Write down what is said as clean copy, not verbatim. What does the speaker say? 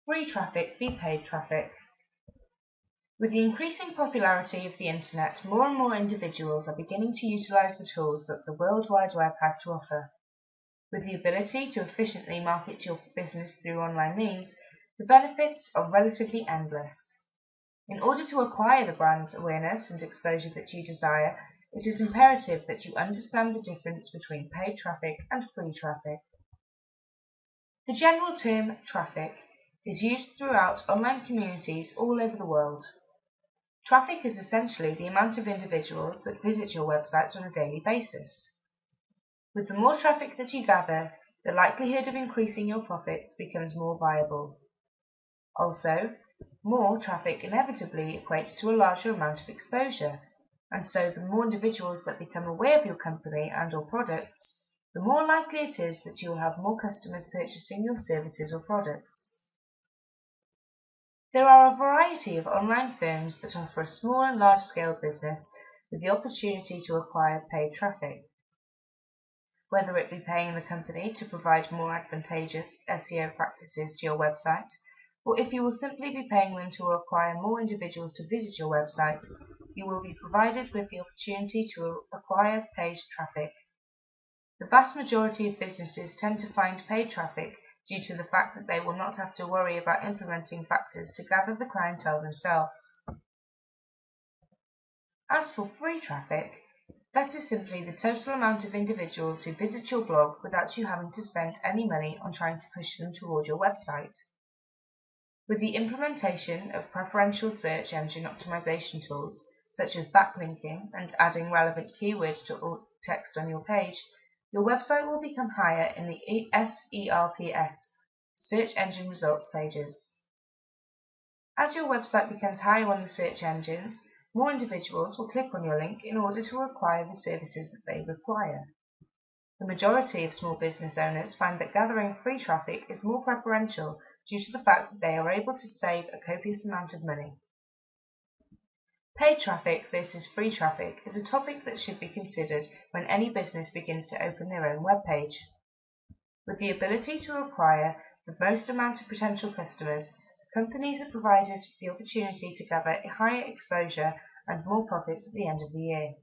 free traffic be paid traffic. With the increasing popularity of the internet, more and more individuals are beginning to utilize the tools that the World Wide Web has to offer. With the ability to efficiently market your business through online means, the benefits are relatively endless. In order to acquire the brand awareness and exposure that you desire, it is imperative that you understand the difference between paid traffic and free traffic. The general term traffic is used throughout online communities all over the world. Traffic is essentially the amount of individuals that visit your website on a daily basis. With the more traffic that you gather, the likelihood of increasing your profits becomes more viable. Also, more traffic inevitably equates to a larger amount of exposure, and so the more individuals that become aware of your company and/or products, the more likely it is that you will have more customers purchasing your services or products. There are a variety of online firms that offer a small and large-scale business with the opportunity to acquire paid traffic. Whether it be paying the company to provide more advantageous SEO practices to your website, or if you will simply be paying them to acquire more individuals to visit your website, you will be provided with the opportunity to acquire paid traffic. The vast majority of businesses tend to find paid traffic due to the fact that they will not have to worry about implementing factors to gather the clientele themselves. As for free traffic, that is simply the total amount of individuals who visit your blog without you having to spend any money on trying to push them toward your website. With the implementation of preferential search engine optimization tools, such as backlinking and adding relevant keywords to all text on your page, your website will become higher in the SERPs, search engine results pages. As your website becomes higher on the search engines, more individuals will click on your link in order to acquire the services that they require. The majority of small business owners find that gathering free traffic is more preferential due to the fact that they are able to save a copious amount of money. Paid traffic versus free traffic is a topic that should be considered when any business begins to open their own web page. With the ability to acquire the most amount of potential customers, companies are provided the opportunity to gather a higher exposure and more profits at the end of the year.